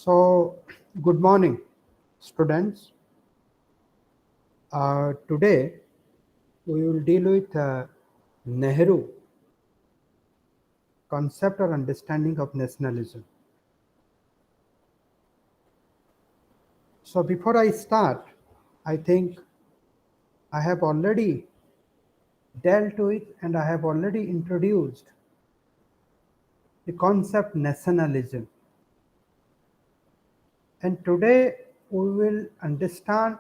So, good morning, students. Today we will deal with Nehru concept or understanding of nationalism. So, before I start, I think I have already dealt with and I have already introduced the concept nationalism. And today we will understand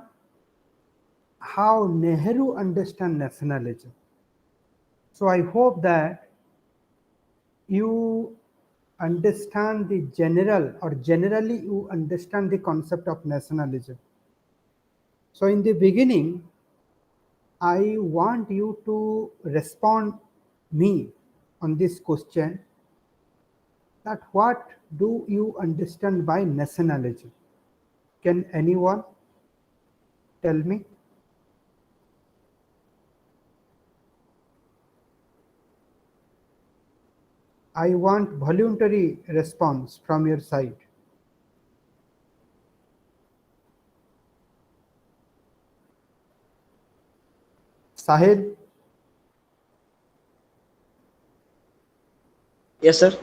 how Nehru understand nationalism. So I hope that you understand the general or generally you understand the concept of nationalism. So in the beginning, I want you to respond me on this question that what do you understand by nationalism? Can anyone tell me? I want voluntary response from your side. Sahil, Yes, sir.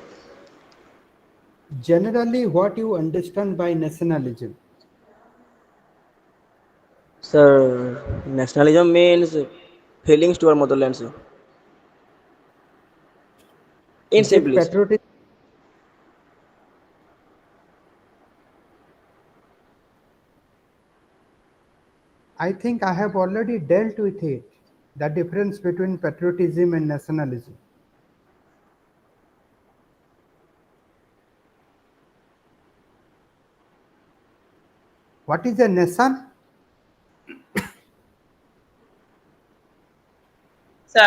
generally what you understand by nationalism? Sir, nationalism means feelings toward motherland, sir. In Is it simplest. patriotism? I think I have already dealt with it, the difference between patriotism and nationalism. What is a nation? So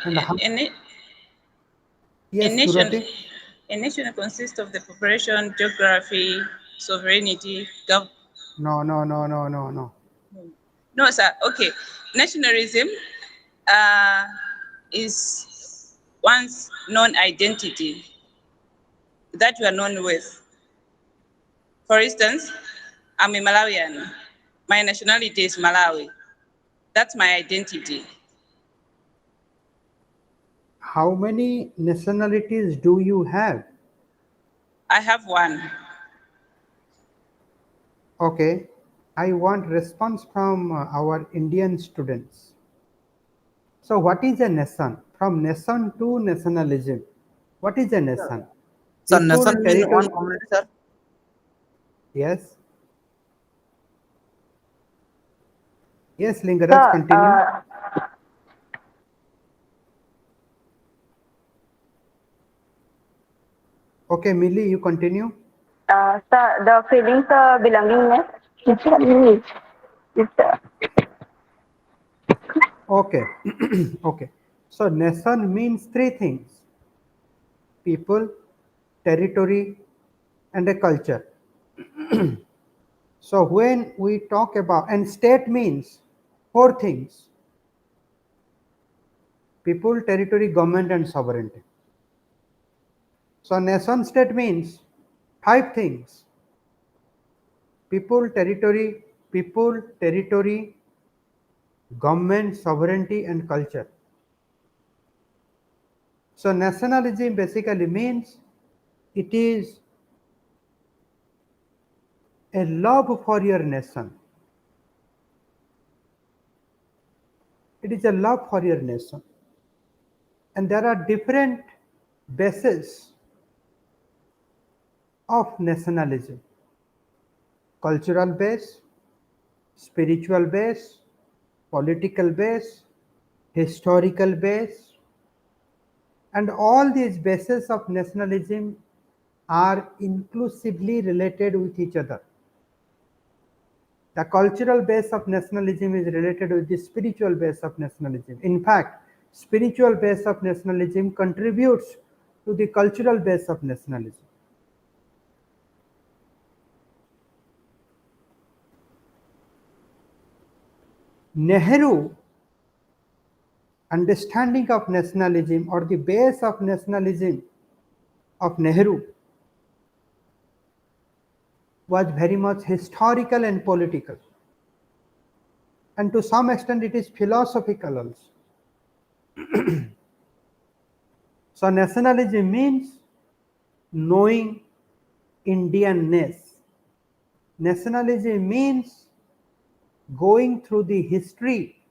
And how? a Yes, nation Durati. a nation consists of the population, geography, sovereignty, No, no, no, no, no, no. No, sir. Okay. Nationalism is one's known identity that you are known with. For instance, I'm a Malawian. My nationality is Malawi. That's my identity. How many nationalities do you have? I have one. Okay. I want response from our Indian students. So, what is a nation? From nation to nationalism. What is a nation? Sir, People, nation mean territory. one community, sir. Yes. Yes, Lingaraj, Sir, continue. Okay, Millie, you continue. sir, the feelings belongingness. It's Okay. Okay. So nation means three things: people, territory, and a culture. So when we talk about, and state means four things: people, territory, government, and sovereignty. So nation state means five things: people, territory, government, sovereignty, and culture. So nationalism basically means it is a love for your nation. It is a love for your nation. And there are different bases of nationalism: cultural base, spiritual base, political base, historical base, and all these bases of nationalism are inclusively related with each other. The cultural base of nationalism is related with the spiritual base of nationalism. In fact, spiritual base of nationalism contributes to the cultural base of nationalism. Nehru understanding of nationalism, or the base of nationalism of Nehru, was very much historical and political, and to some extent it is philosophical also. So nationalism means knowing Indianness. Nationalism means going through the history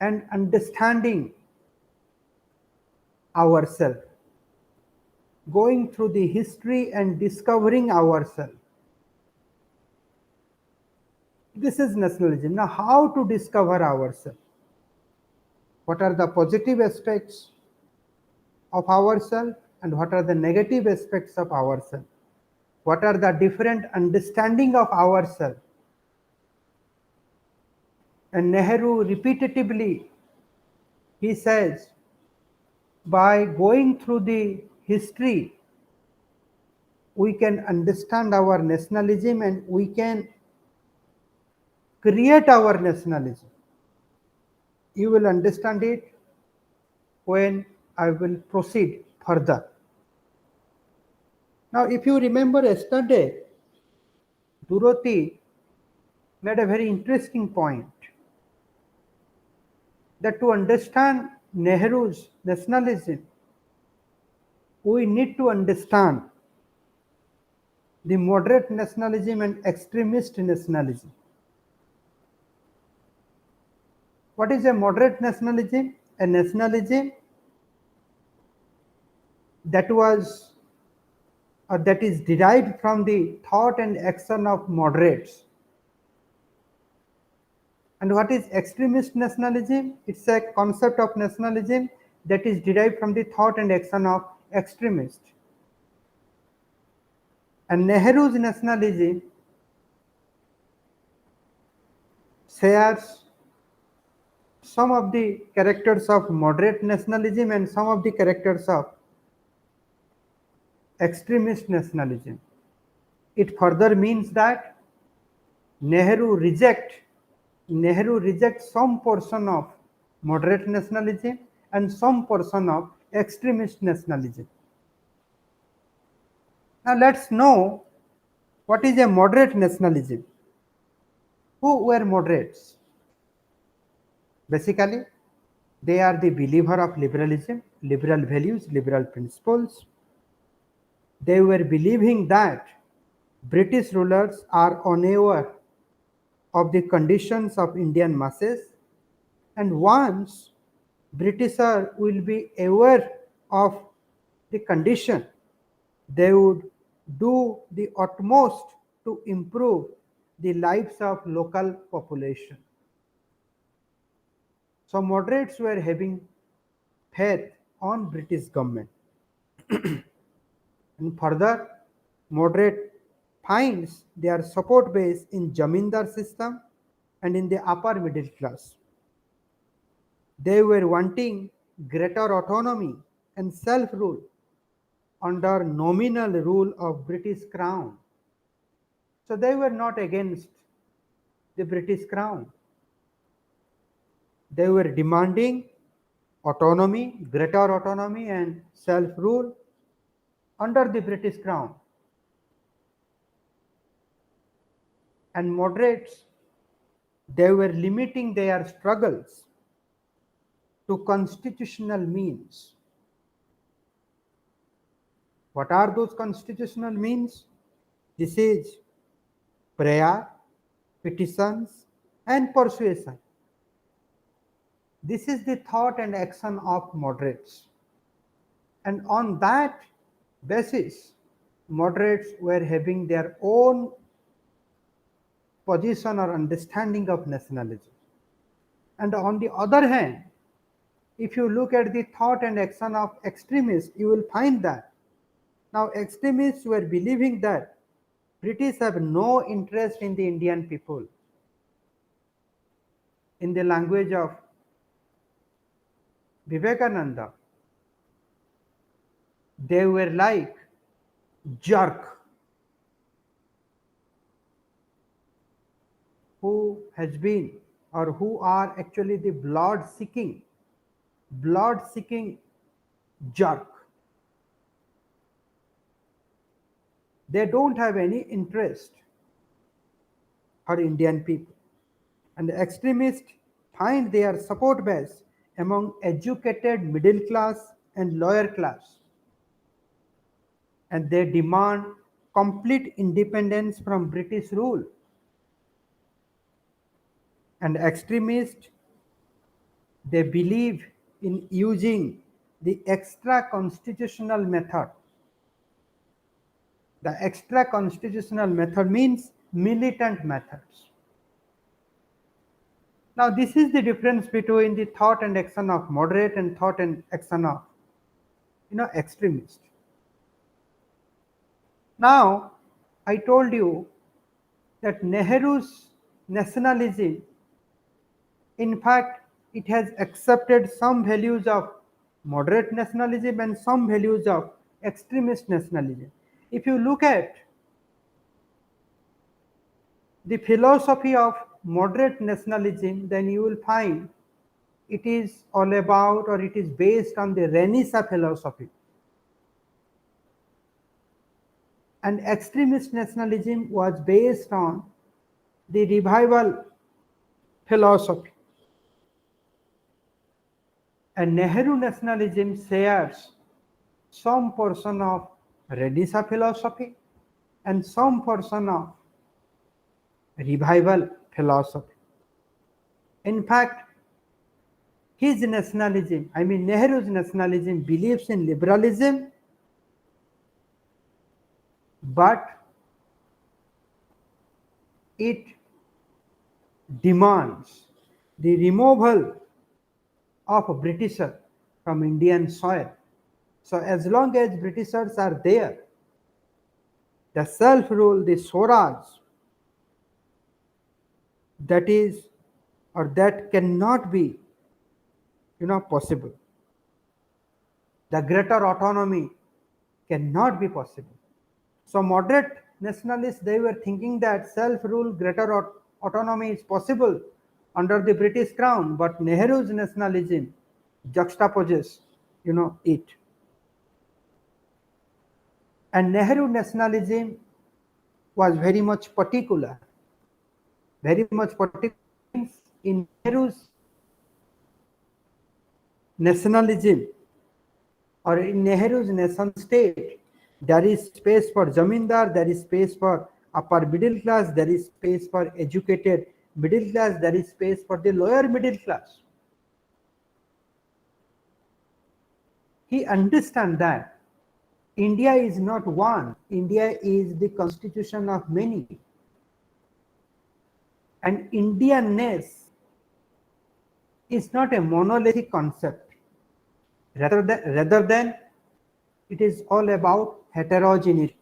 and understanding ourselves, going through the history and discovering ourselves. This is nationalism. Now, how to discover ourselves? What are the positive aspects of ourselves and what are the negative aspects of ourselves? What are the different understanding of ourselves? And Nehru repetitively, he says, by going through the history, we can understand our nationalism and we can create our nationalism. You will understand it when I will proceed further. Now, if you remember yesterday, Dorothy made a very interesting point that to understand Nehru's nationalism, we need to understand the moderate nationalism and extremist nationalism. What is a moderate nationalism? A nationalism that was or that is derived from the thought and action of moderates. And what is extremist nationalism? It's a concept of nationalism that is derived from the thought and action of extremists. And Nehru's nationalism shares some of the characters of moderate nationalism and some of the characters of extremist nationalism. It further means that Nehru rejects some portion of moderate nationalism and some portion of extremist nationalism. Now let's know what is a moderate nationalism. Who were moderates? Basically, they are the believer of liberalism, liberal values, liberal principles. They were believing that British rulers are unaware of the conditions of Indian masses, and once Britishers will be aware of the condition, they would do the utmost to improve the lives of local population. So moderates were having faith on British government. And further, moderate finds their support base in Jamindar system and in the upper middle class. They were wanting greater autonomy and self-rule under nominal rule of British Crown. So they were not against the British Crown. They were demanding autonomy, greater autonomy and self-rule under the British Crown. And moderates, they were limiting their struggles to constitutional means. What are those constitutional means? This is prayer, petitions, and persuasion. This is the thought and action of moderates. And on that basis, moderates were having their own position or understanding of nationalism. And on the other hand, if you look at the thought and action of extremists, you will find that now extremists were believing that British have no interest in the Indian people. In the language of Vivekananda, they were like jerk who has been or who are actually the blood seeking jerk. They don't have any interest for Indian people. And the extremists find their support base among educated middle class and lower class. And they demand complete independence from British rule. And extremists, they believe in using the extra constitutional method. The extra constitutional method means militant methods. Now, this is the difference between the thought and action of moderate and thought and action of, extremist. Now, I told you that Nehru's nationalism, in fact, it has accepted some values of moderate nationalism and some values of extremist nationalism. If you look at the philosophy of moderate nationalism, then you will find it is all about, or it is based on the Renaissance philosophy. And extremist nationalism was based on the revival philosophy. And Nehru nationalism shares some portion of Renaissance philosophy and some portion of revival philosophy. In fact, his nationalism, Nehru's nationalism, believes in liberalism, but it demands the removal of Britishers from Indian soil. So as long as Britishers are there, the self-rule, the Swaraj, that is, or that cannot be, possible. The greater autonomy cannot be possible. So moderate nationalists, they were thinking that self-rule, greater autonomy is possible under the British crown, but Nehru's nationalism juxtaposes, it. And Nehru nationalism was very much particular. Very much particular means in Nehru's nationalism, or in Nehru's nation state, there is space for zamindar, there is space for upper middle class, there is space for educated middle class, there is space for the lower middle class. He understands that India is not one, India is the constitution of many. And Indianness is not a monolithic concept. Rather than it is all about heterogeneity.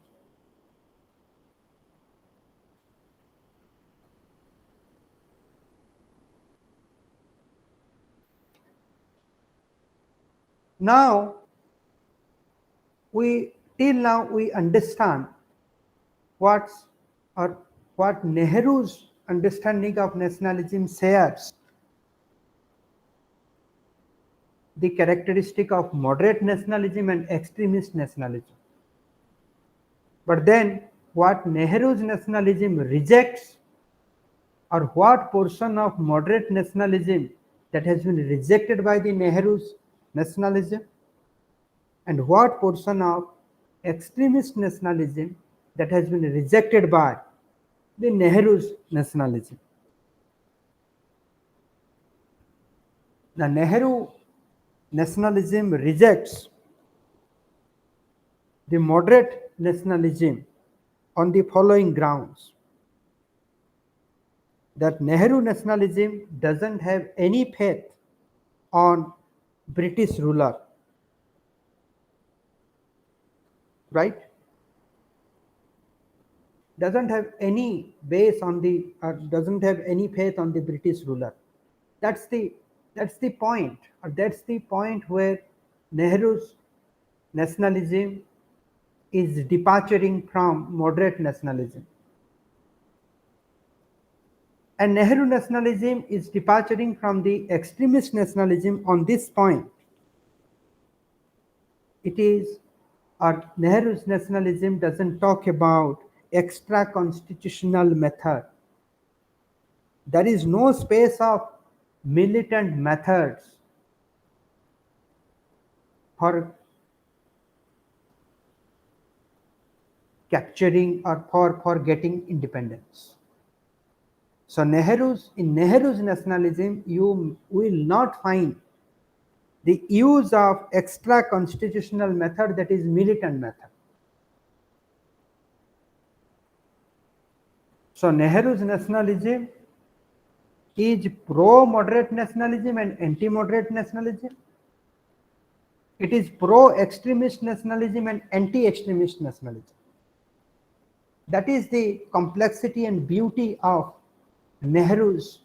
Now, till now we understand what Nehru's understanding of nationalism shares the characteristic of moderate nationalism and extremist nationalism. But then what Nehru's nationalism rejects, or what portion of moderate nationalism that has been rejected by the Nehru's nationalism, and what portion of extremist nationalism that has been rejected by the Nehru's nationalism. The Nehru nationalism rejects the moderate nationalism on the following grounds: that Nehru nationalism doesn't have any faith on British ruler, right? Doesn't have any base on the, or doesn't have any faith on the British ruler. That's the point, or that's the point where Nehru's nationalism is departing from moderate nationalism. And Nehru nationalism is departing from the extremist nationalism on this point. It is or Nehru's nationalism doesn't talk about extra constitutional method. There is no space of militant methods for capturing or for getting independence. So in Nehru's nationalism, you will not find the use of extra constitutional method, that is militant method. So Nehru's nationalism is pro-moderate nationalism and anti-moderate nationalism. It is pro-extremist nationalism and anti-extremist nationalism. That is the complexity and beauty of Nehru's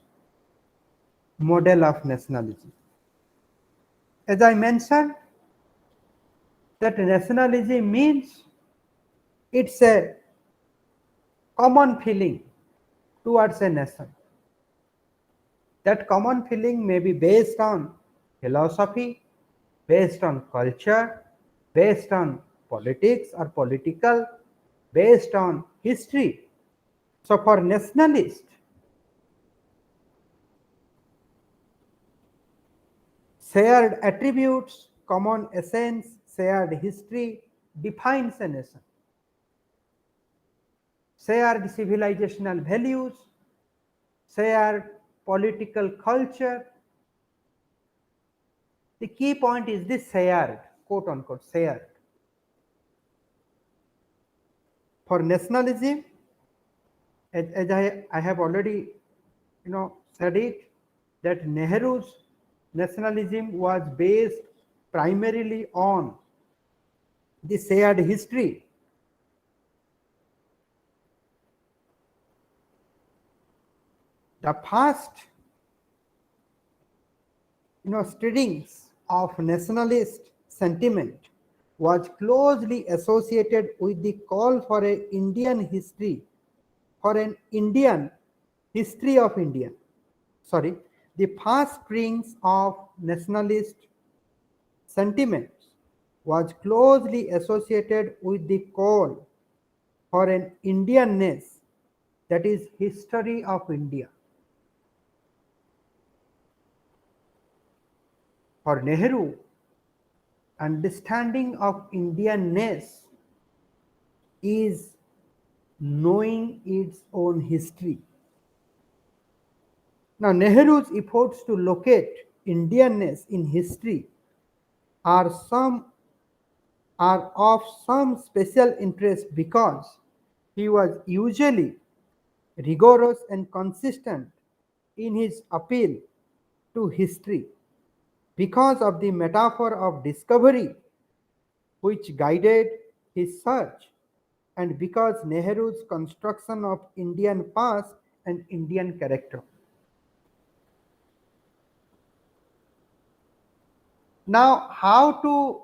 model of nationalism. As I mentioned, that nationalism means it's a common feeling towards a nation. That common feeling may be based on philosophy, based on culture, based on politics or political, based on history. So for nationalists, shared attributes, common essence, shared history defines a nation. Shared civilizational values, shared political culture. The key point is this shared, quote unquote, shared. For nationalism, as I have already said it, that Nehru's nationalism was based primarily on the shared history. The past stirrings of nationalist sentiment was closely associated with the call for an Indian history, for an Indian history of India. Sorry, the past springs of nationalist sentiments was closely associated with the call for an Indianness, that is history of India. For Nehru, understanding of Indianness is knowing its own history. Now, Nehru's efforts to locate Indianness in history are of some special interest because he was usually rigorous and consistent in his appeal to history because of the metaphor of discovery which guided his search, and because Nehru's construction of Indian past and Indian character. Now, how to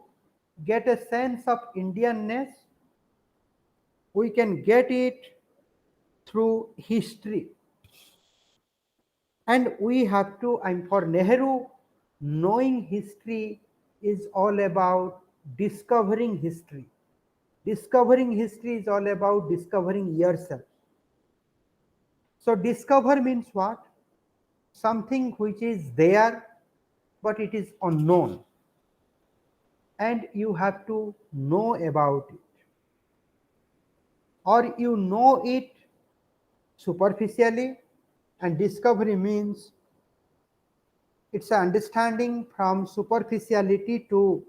get a sense of Indianness? We can get it through history. And we have to, and for Nehru, knowing history is all about discovering history. Discovering history is all about discovering yourself. So discover means what? Something which is there, but it is unknown. And you have to know about it. Or you know it superficially, and discovery means it's an understanding from superficiality to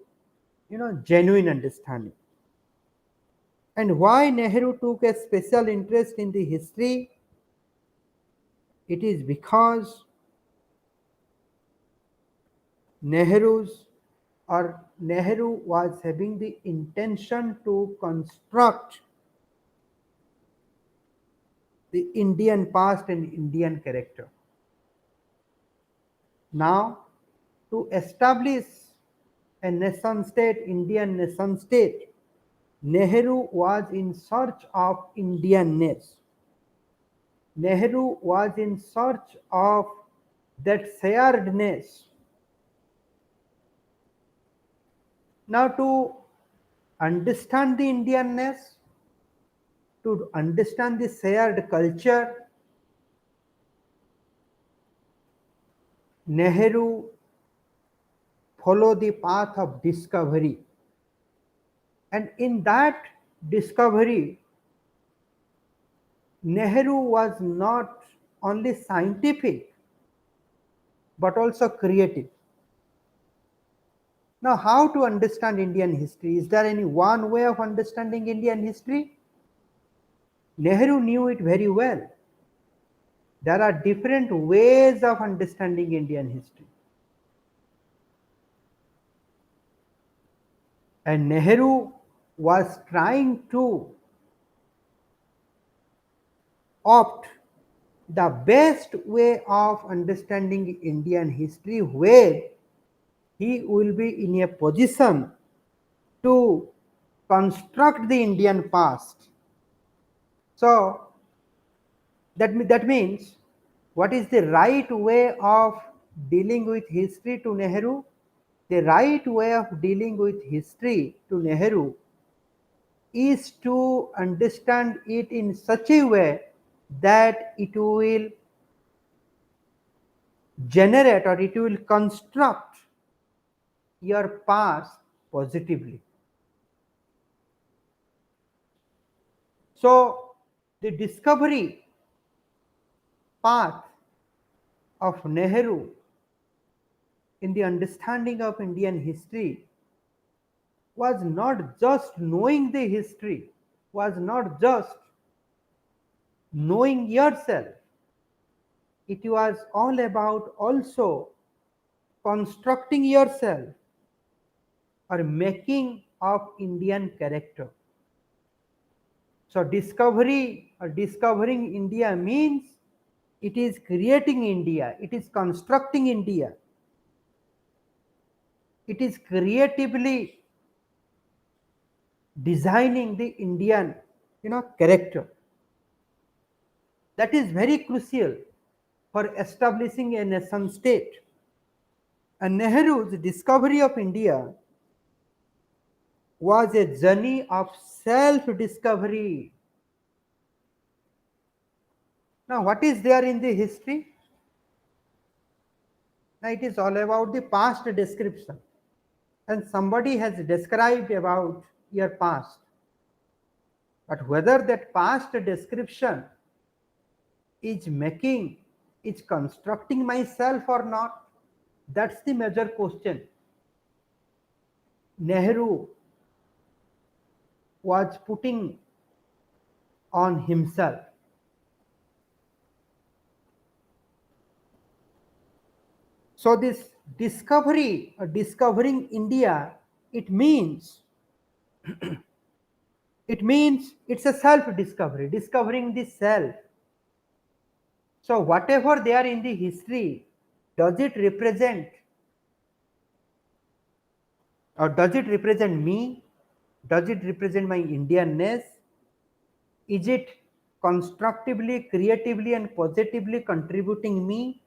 genuine understanding. And why Nehru took a special interest in the history? It is because Nehru was having the intention to construct the Indian past and Indian character. Now, to establish a nation state, Indian nation state, Nehru was in search of Indianness. Nehru was in search of that sharedness. Now, to understand the Indianness, to understand the shared culture, Nehru followed the path of discovery. And in that discovery, Nehru was not only scientific but also creative. Now, how to understand Indian history? Is there any one way of understanding Indian history? Nehru knew it very well. There are different ways of understanding Indian history. And Nehru was trying to opt the best way of understanding Indian history where he will be in a position to construct the Indian past. So that means, what is the right way of dealing with history to Nehru? The right way of dealing with history to Nehru is to understand it in such a way that it will generate or it will construct your past positively. So the discovery path of Nehru in the understanding of Indian history was not just knowing the history, was not just knowing yourself. It was all about also constructing yourself or making of Indian character. So discovery or discovering India means it is creating India, it is constructing India, it is creatively designing the Indian character. That is very crucial for establishing a nation state. And Nehru's discovery of India was a journey of self-discovery. Now, what is there in the history? Now, it is all about the past description. And somebody has described about your past. But whether that past description is constructing myself or not, that's the major question. Nehru was putting on himself. So this discovery or discovering India, it means it's a self-discovery, discovering the self. So whatever there in the history, does it represent me? Does it represent my Indianness? Is it constructively, creatively, and positively contributing me?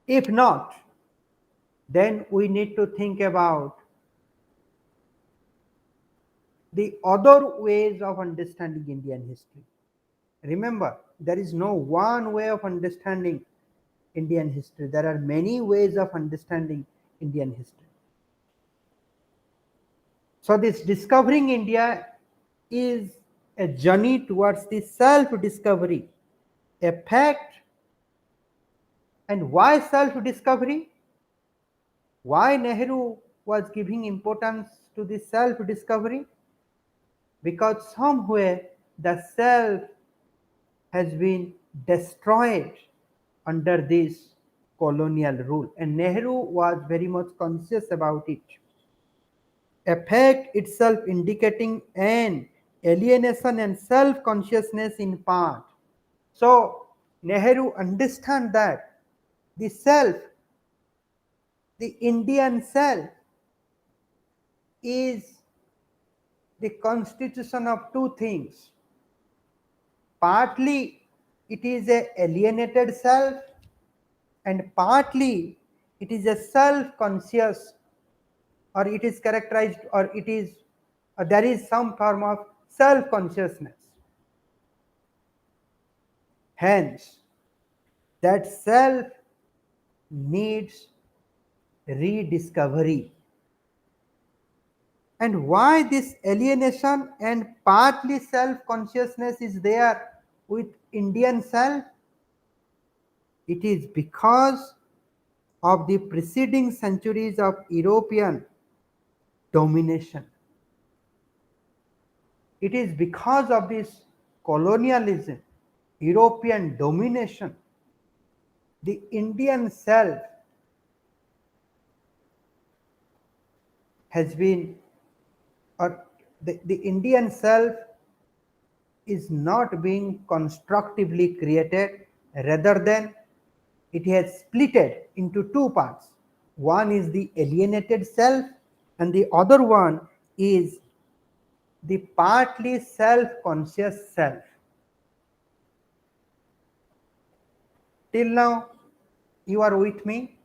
If not, then we need to think about the other ways of understanding Indian history. Remember, there is no one way of understanding Indian history. There are many ways of understanding Indian history. So this discovering India is a journey towards the self-discovery, a fact. And why self-discovery? Why Nehru was giving importance to the self-discovery? Because somewhere the self has been destroyed under this colonial rule, and Nehru was very much conscious about it. A fact itself indicating an alienation and self-consciousness in part. So Nehru understand that the self, the Indian self, is the constitution of two things. Partly it is a alienated self, and partly it is a self-conscious or it is characterized, or it is there is some form of self consciousness. Hence, that self needs rediscovery. And why this alienation and partly self consciousness is there with Indian self? It is because of the preceding centuries of European domination. It is because of this colonialism, European domination, the Indian self has been, or the Indian self is not being constructively created, rather than it has splitted into two parts. One is the alienated self, and the other one is the partly self-conscious self. Till now, you are with me?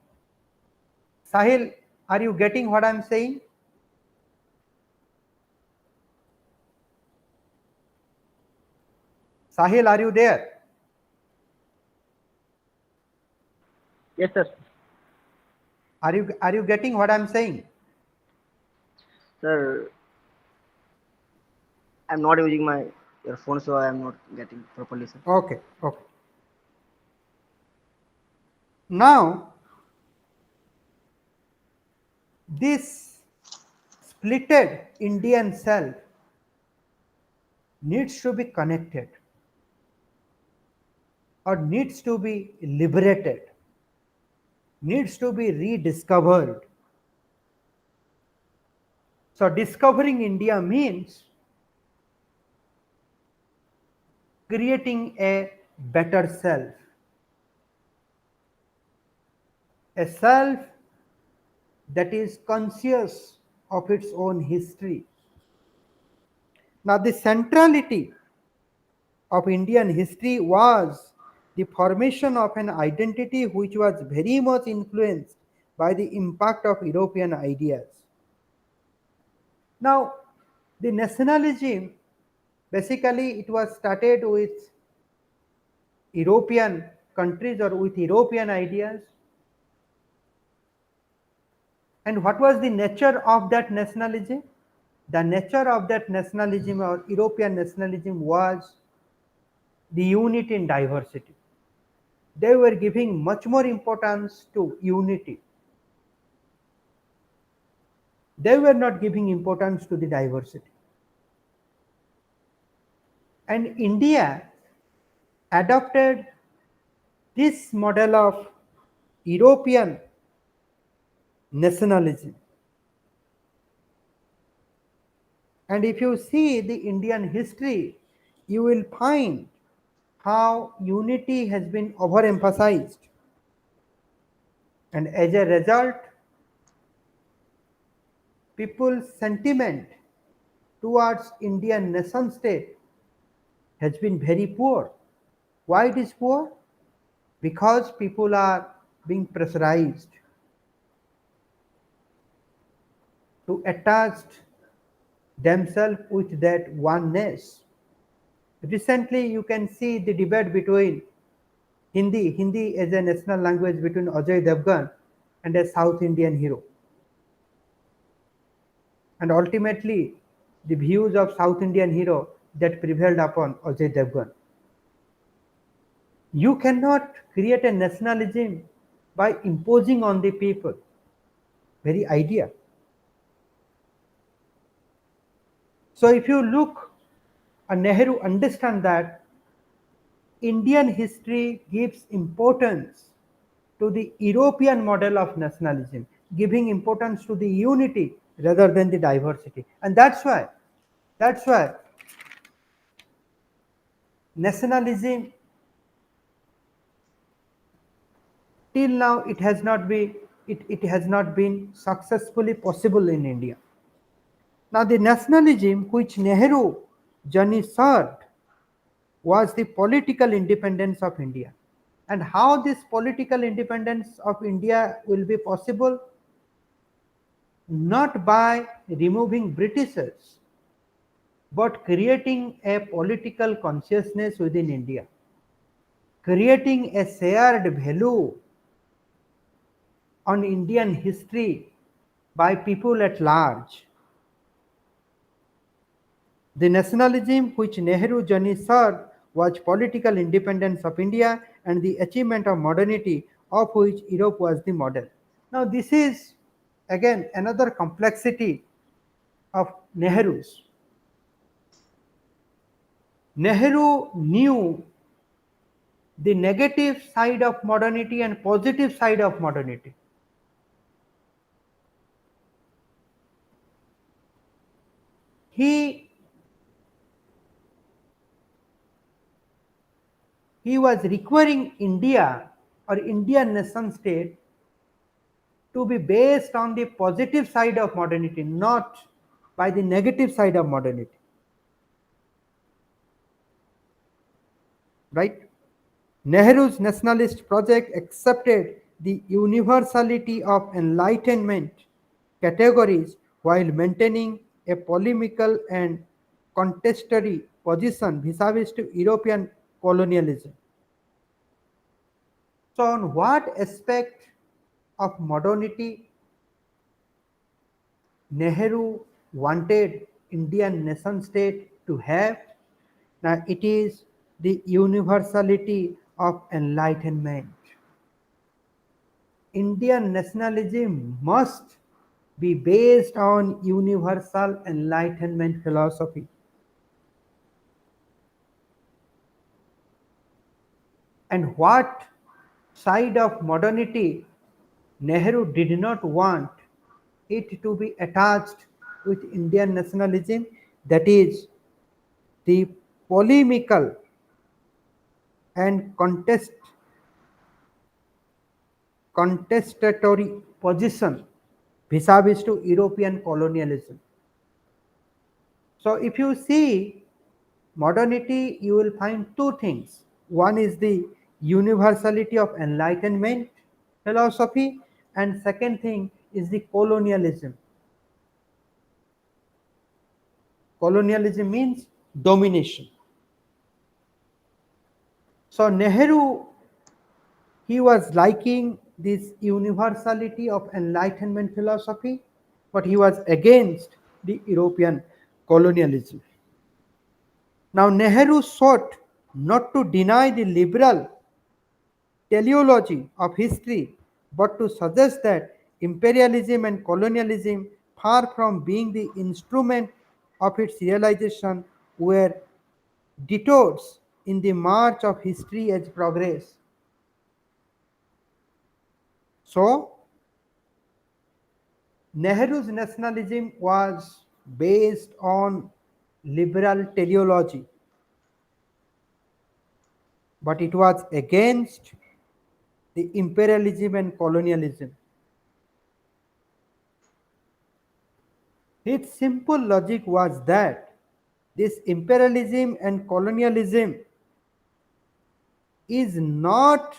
Sahil, are you getting what I am saying? Sahil, are you there? Yes, sir. Are you getting what I am saying? Sir, I'm not using my earphone, so I am not getting properly, sir. Okay, okay. Now, this splitted Indian self needs to be connected, or needs to be liberated, needs to be rediscovered. So, discovering India means creating a better self, a self that is conscious of its own history. Now, the centrality of Indian history was the formation of an identity which was very much influenced by the impact of European ideas. Now, the nationalism, basically it was started with European countries or with European ideas. And what was the nature of that nationalism? The nature of that nationalism or European nationalism was the unity in diversity. They were giving much more importance to unity. They were not giving importance to the diversity. And India adopted this model of European nationalism. And if you see the Indian history, you will find how unity has been overemphasized. And as a result, people's sentiment towards Indian nation state has been very poor. Why it is poor? Because people are being pressurized to attach themselves with that oneness. Recently, you can see the debate between Hindi as a national language between Ajay Devgan and a South Indian hero. And ultimately, the views of South Indian hero that prevailed upon Ajay Devgan. You cannot create a nationalism by imposing on the people very idea. So if you look, Nehru understand that Indian history gives importance to the European model of nationalism, giving importance to the unity rather than the diversity. And that's why nationalism till now it has not been successfully possible in India. Now the nationalism which Nehru journey served was the political independence of India. And how this political independence of India will be possible? not by removing Britishers, but creating a political consciousness within India, creating a shared value on Indian history by people at large. The nationalism which Nehru journey served was political independence of India and the achievement of modernity, of which Europe was the model. Now, this is again another complexity of Nehru's. Nehru knew the negative side of modernity and positive side of modernity. He was requiring India or Indian nation state to be based on the positive side of modernity, not by the negative side of modernity. Right? Nehru's nationalist project accepted the universality of enlightenment categories while maintaining a polemical and contestatory position vis-a-vis to European colonialism. So, on what aspect of modernity Nehru wanted Indian nation state to have? Now, it is the universality of enlightenment. Indian nationalism must be based on universal enlightenment philosophy. And what side of modernity Nehru did not want it to be attached with Indian nationalism? That is the polemical and contestatory position vis-a-vis to European colonialism. So if you see modernity, you will find two things. One is the universality of enlightenment philosophy, and second thing is the colonialism. Colonialism means domination. So Nehru, he was liking this universality of enlightenment philosophy, but he was against the European colonialism. Now Nehru sought not to deny the liberal teleology of history, but to suggest that imperialism and colonialism, far from being the instrument of its realization, were detours in the march of history as progress. So, Nehru's nationalism was based on liberal teleology, but it was against the imperialism and colonialism. Its simple logic was that this imperialism and colonialism is not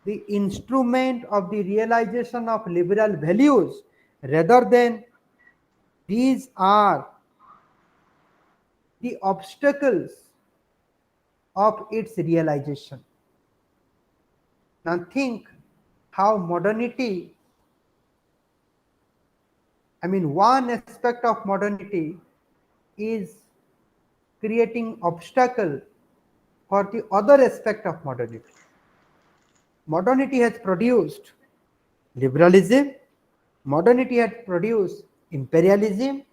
the instrument of the realization of liberal values, rather than these are the obstacles of its realization. Now think how modernity, one aspect of modernity is creating obstacle for the other aspect of modernity. Modernity has produced liberalism, modernity has produced imperialism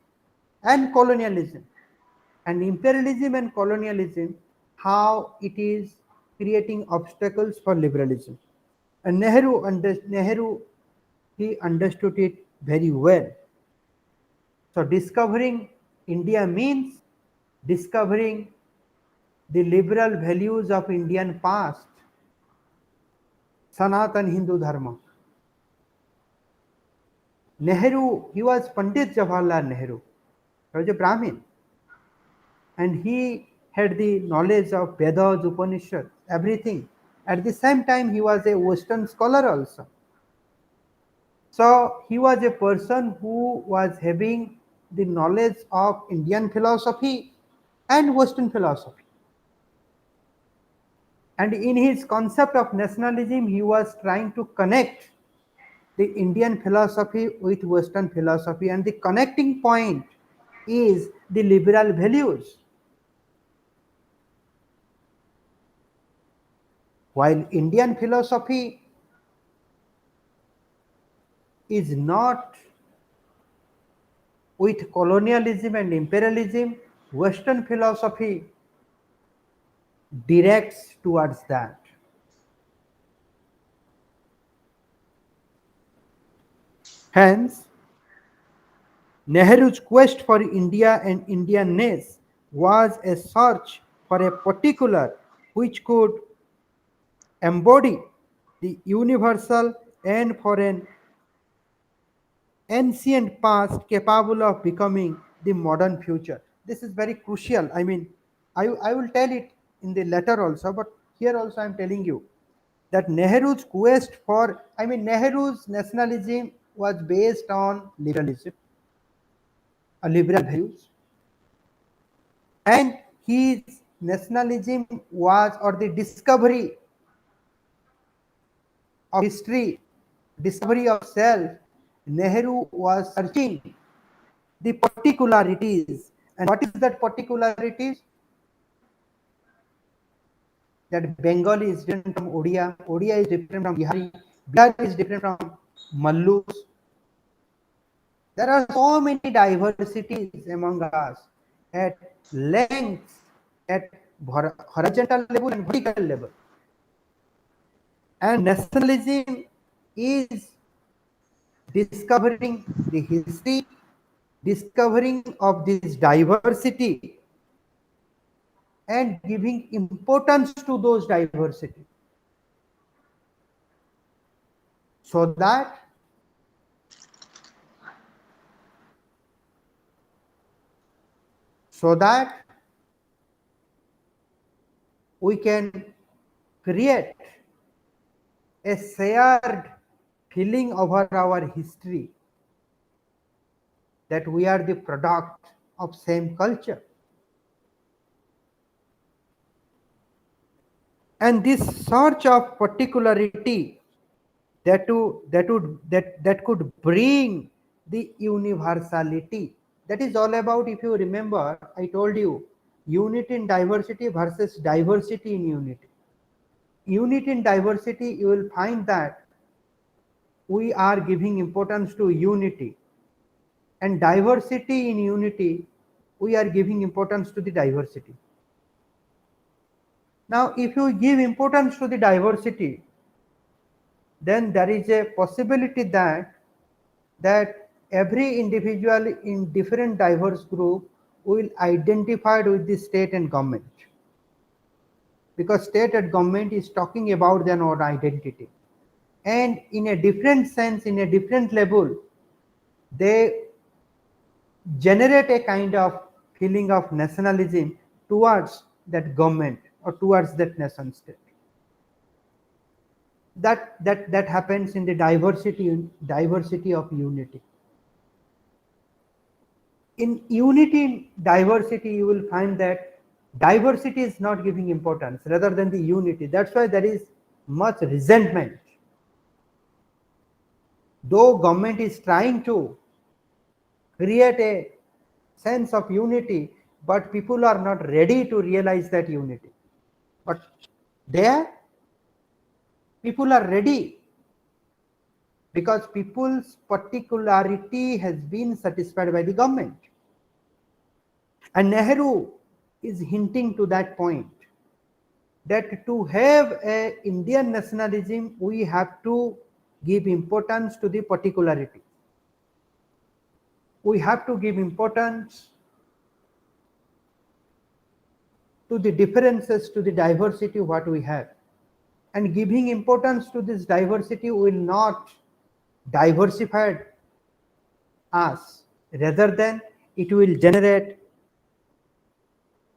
and colonialism. And imperialism and colonialism, how it is creating obstacles for liberalism. And Nehru, he understood it very well. So discovering India means discovering the liberal values of Indian past, Sanatan Hindu Dharma. Nehru, he was Pandit Jawaharlal Nehru. He was a Brahmin. And he had the knowledge of Vedas, Upanishads, everything. At the same time, he was a Western scholar also. So he was a person who was having the knowledge of Indian philosophy and Western philosophy. And in his concept of nationalism, he was trying to connect the Indian philosophy with Western philosophy, and the connecting point is the liberal values. While Indian philosophy is not with colonialism and imperialism, Western philosophy directs towards that. Hence, Nehru's quest for India and Indianness was a search for a particular which could embody the universal and for an ancient past capable of becoming the modern future. This is very crucial. I mean, I will tell it in the letter also, but here also I am telling you that Nehru's quest for, I mean, Nehru's nationalism was based on liberalism, liberal values, and his nationalism was, or the discovery of history, discovery of self. Nehru was searching the particularities. And what is that particularities? That Bengali is different from Odia, Odia is different from Bihari, Bihari is different from Mallus. There are so many diversities among us at length, at horizontal level and vertical level. And nationalism is discovering the history, discovering of this diversity, and giving importance to those diversity, so that so that we can create a shared feeling over our history, that we are the product of same culture. And this search of particularity that could bring the universality. That is all about, if you remember, I told you unity in diversity versus diversity in unity. Unity in diversity, you will find that we are giving importance to unity, and diversity in unity, we are giving importance to the diversity. Now, if you give importance to the diversity, then there is a possibility that every individual in different diverse group will identify with the state and government, because state and government is talking about their own identity, and in a different sense, in a different level, they generate a kind of feeling of nationalism towards that government or towards that nation state. That happens in the diversity of unity. In unity in diversity, you will find that diversity is not giving importance rather than the unity. That's why there is much resentment. Though government is trying to create a sense of unity, but people are not ready to realize that unity. But there, people are ready, because people's particularity has been satisfied by the government. And Nehru is hinting to that point, that to have a Indian nationalism, we have to give importance to the particularity. We have to give importance to the differences, to the diversity what we have. And giving importance to this diversity will not diversify us, rather than it will generate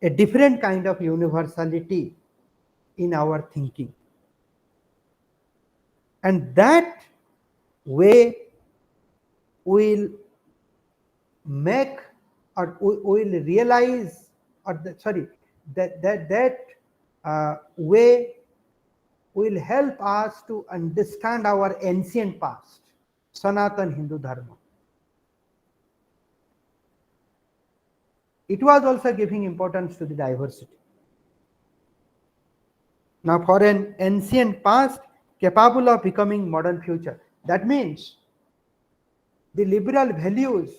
a different kind of universality in our thinking. And that way will make, or will realize, or sorry, that way will help us to understand our ancient past, Sanatan Hindu Dharma. It was also giving importance to the diversity. Now, for an ancient past capable of becoming modern future, that means the liberal values,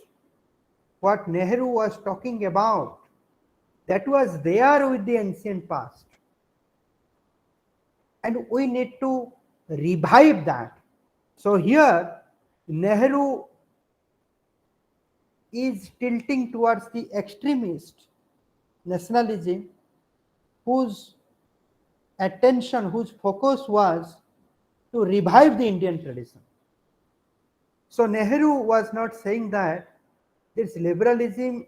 what Nehru was talking about, that was there with the ancient past. And we need to revive that. So here, Nehru is tilting towards the extremist nationalism, whose attention, whose focus was to revive the Indian tradition. So Nehru was not saying that this liberalism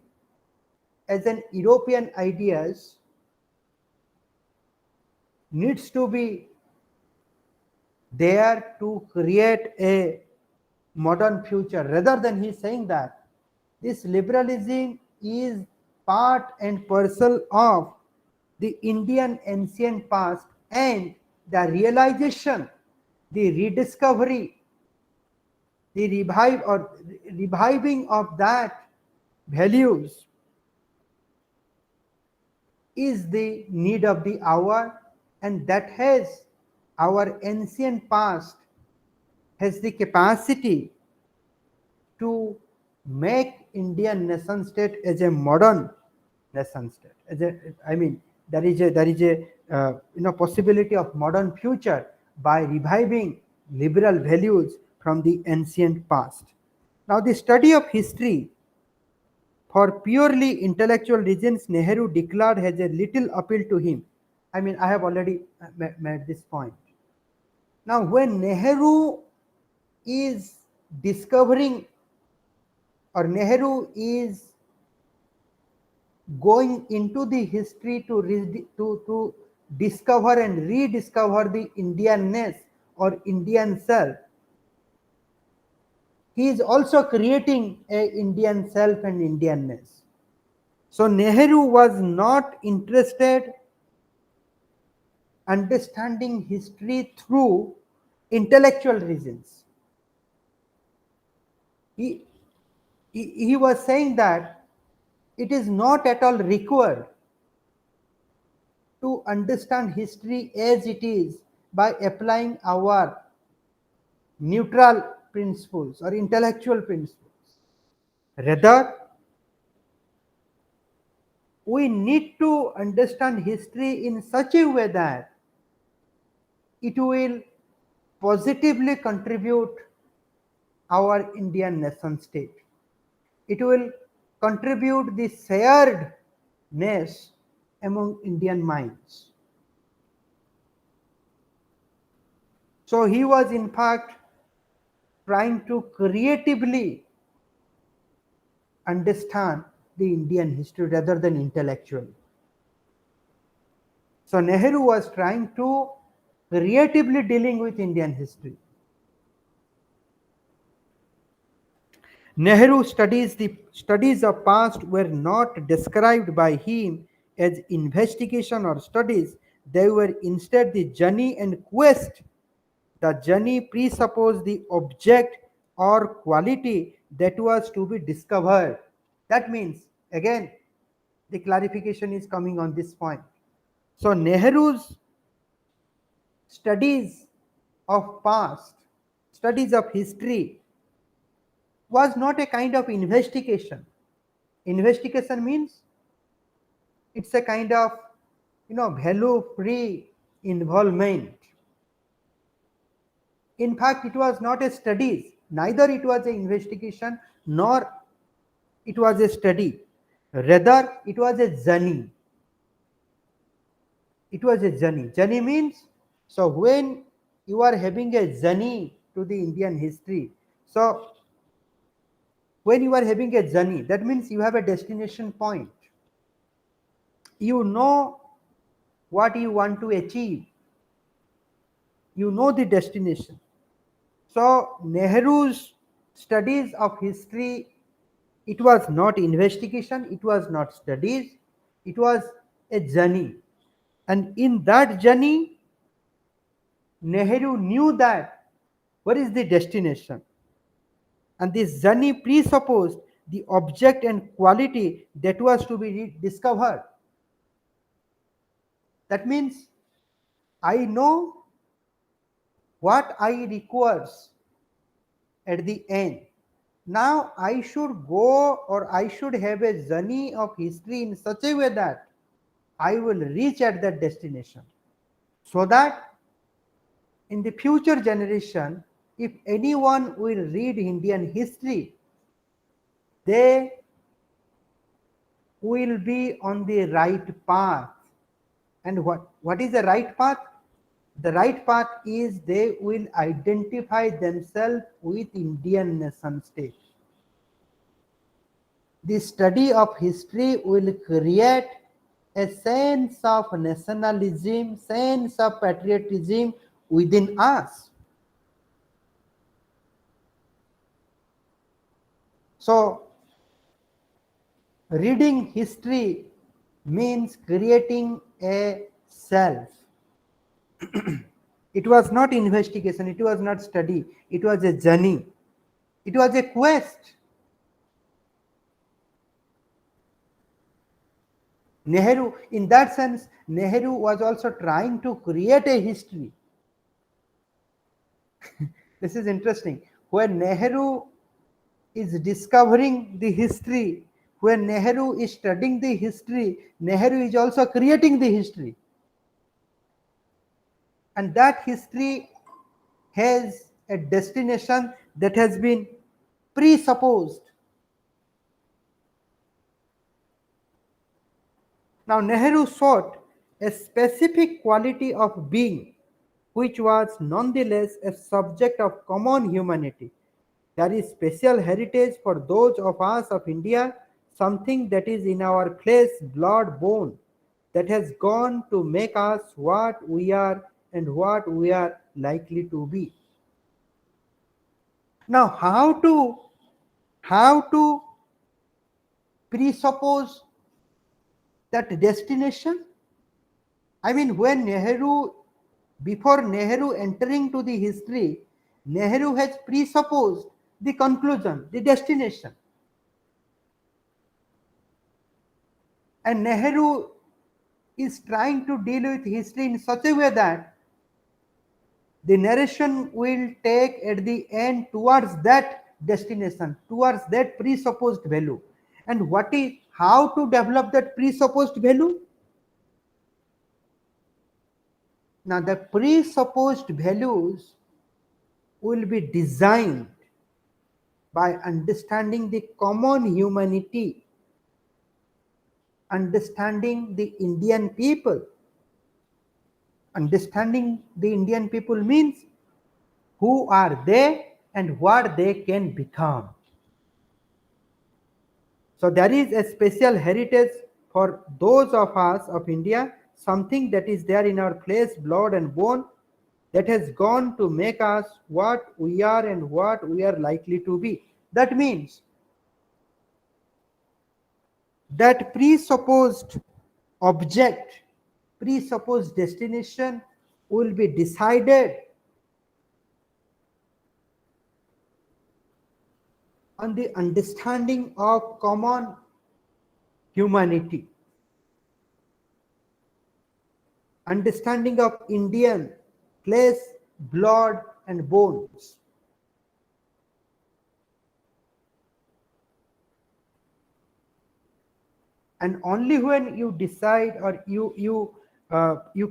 as an European ideas needs to be there to create a modern future. Rather than he saying that this liberalism is part and parcel of the Indian ancient past, and the realization, the rediscovery, the reviving of that values is the need of the hour, and that has our ancient past has the capacity to make Indian nation state as a modern nation state. As a, I mean, there is a possibility of modern future by reviving liberal values from the ancient past. Now, the study of history for purely intellectual reasons, Nehru declared, has a little appeal to him. I mean, I have already made this point. Now, when Nehru is discovering, or Nehru is going into the history to discover and rediscover the Indianness or Indian self, he is also creating a Indian self and Indianness. So Nehru was not interested understanding history through intellectual reasons. He was saying that it is not at all required to understand history as it is by applying our neutral principles or intellectual principles. Rather, we need to understand history in such a way that it will positively contribute our Indian nation state. It will contribute the sharedness among Indian minds. So he was in fact trying to creatively understand the Indian history rather than intellectually. So Nehru was trying to creatively dealing with Indian history. Nehru studies of past were not described by him as investigation or studies. They were instead the journey and quest. The journey presupposed the object or quality that was to be discovered. That means, again, the clarification is coming on this point. So Nehru's studies of past, studies of history, was not a kind of investigation. Investigation means it's a kind of value-free involvement. In fact, it was not a study. Neither it was an investigation nor it was a study. Rather, it was a journey. It was a journey. Journey means, so when you are having a journey to the Indian history, so when you are having a journey, that means you have a destination point. You know what you want to achieve. You know the destination. So Nehru's studies of history, it was not investigation, it was not studies, it was a journey. And in that journey, Nehru knew that what is the destination. And this journey presupposed the object and quality that was to be discovered. That means I know what I requires at the end. Now I should go, or I should have a journey of history in such a way that I will reach at that destination, so that in the future generation, if anyone will read Indian history, they will be on the right path. And what is the right path? The right path is they will identify themselves with Indian nation state. The study of history will create a sense of nationalism, sense of patriotism within us. So, reading history means creating a self. It was not investigation, it was not study, it was a journey, it was a quest. Nehru, in that sense, Nehru was also trying to create a history. This is interesting. When Nehru is discovering the history, when Nehru is studying the history, Nehru is also creating the history. And that history has a destination that has been presupposed. Now, Nehru sought a specific quality of being, which was nonetheless a subject of common humanity. There is special heritage for those of us of India, something that is in our flesh, blood, bone, that has gone to make us what we are and what we are likely to be. Now, how to presuppose that destination? I mean, before Nehru entering to the history, Nehru has presupposed the conclusion, the destination. And Nehru is trying to deal with history in such a way that the narration will take at the end towards that destination, towards that presupposed value. And how to develop that presupposed value? Now, the presupposed values will be designed by understanding the common humanity, understanding the Indian people. Understanding the Indian people means who are they and what they can become. So there is a special heritage for those of us of India, something that is there in our flesh, blood and bone, that has gone to make us what we are and what we are likely to be. That means that presupposed object, presupposed destination will be decided on the understanding of common humanity, understanding of Indian flesh, blood and bones. And only when you decide, or you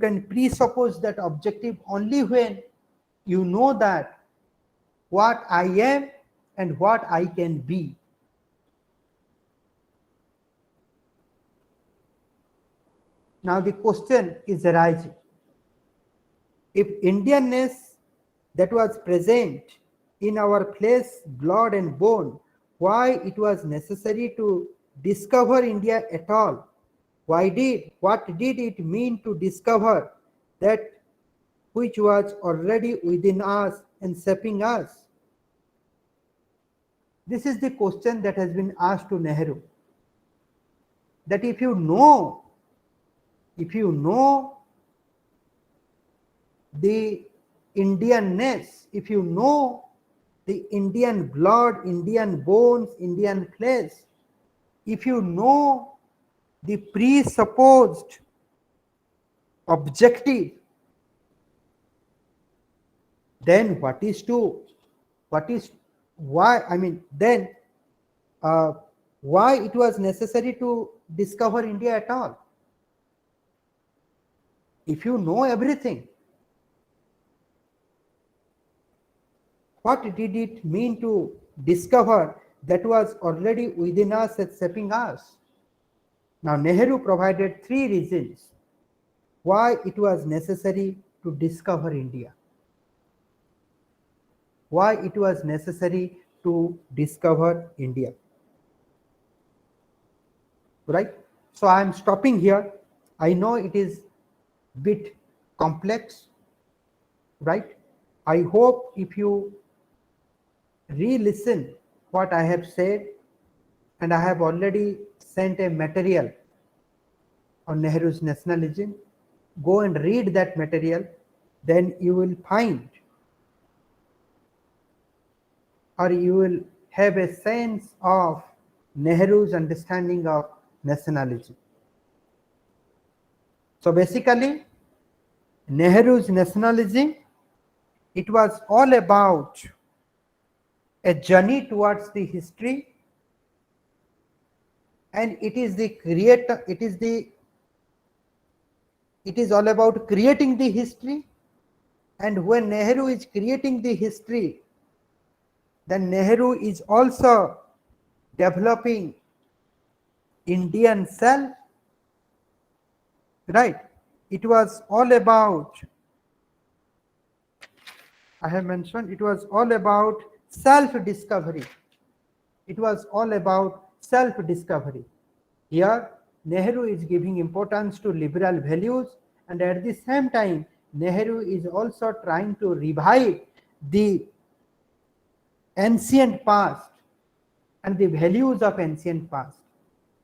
can presuppose that objective only when you know that what I am and what I can be. Now the question is arising: if Indianness that was present in our flesh, blood and bone, why it was necessary to discover India at all? What did it mean to discover that which was already within us and shaping us? This is the question that has been asked to Nehru. That if you know the Indianness, if you know the Indian blood, Indian bones, Indian flesh, if you know the presupposed objective, then what is why, I mean, then why it was necessary to discover India at all? If you know everything, what did it mean to discover that was already within us and shaping us? Now, Nehru provided 3 reasons why it was necessary to discover India. Why it was necessary to discover India. Right? So I am stopping here. I know it is bit complex, right? I hope if you re-listen what I have said, and I have already sent a material on Nehru's nationalism, go and read that material, then you will find, or you will have a sense of Nehru's understanding of nationalism. So basically, Nehru's nationalism, it was all about a journey towards the history, and it is the creator, it is all about creating the history. And when Nehru is creating the history, then Nehru is also developing Indian self, right? It was all about, I have mentioned, it was all about self-discovery. It was all about self-discovery. Here, Nehru is giving importance to liberal values, and at the same time, Nehru is also trying to revive the ancient past and the values of ancient past.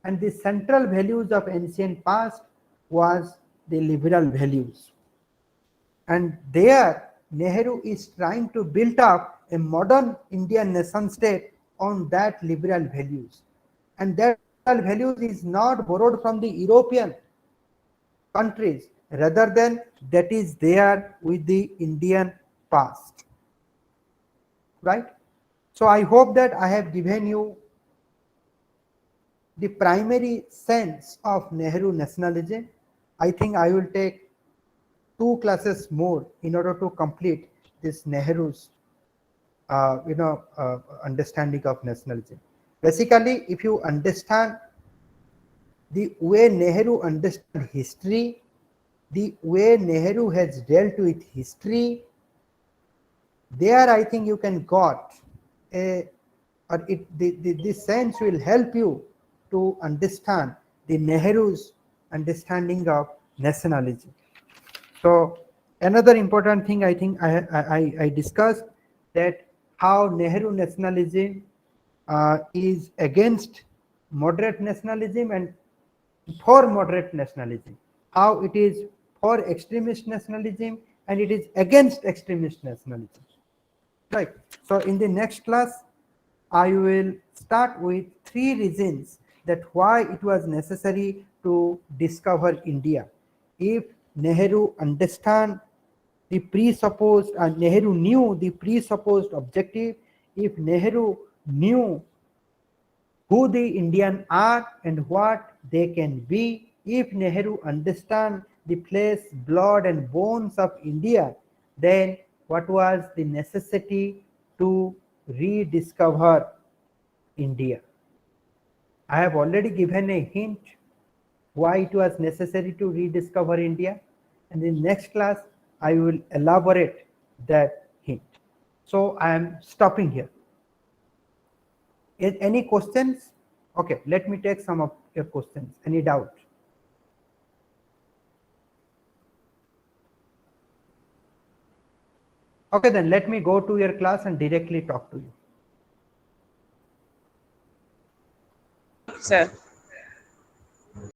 And the central values of ancient past was the liberal values. And there, Nehru is trying to build up a modern Indian nation state on that liberal values. And that liberal values is not borrowed from the European countries, rather than that is there with the Indian past. Right? So I hope that I have given you the primary sense of Nehru nationalism. I think I will take 2 classes more in order to complete this Nehru's understanding of nationalism. Basically, if you understand the way Nehru understood history, the way Nehru has dealt with history, there I think you can got a, or this sense will help you to understand the Nehru's understanding of nationalism. So another important thing I think I discussed, that how Nehru nationalism is against moderate nationalism and for moderate nationalism, how it is for extremist nationalism and it is against extremist nationalism. Right. So in the next class, I will start with 3 reasons that why it was necessary to discover India. If Nehru understand the presupposed, and Nehru knew the presupposed objective, if Nehru knew who the Indian are and what they can be, if Nehru understand the flesh, blood and bones of India, then what was the necessity to rediscover India? I have already given a hint why it was necessary to rediscover India, and in next class I will elaborate that hint. So I am stopping here. Any questions? Okay, let me take some of your questions. Any doubt? Okay, then let me go to your class and directly talk to you. sir.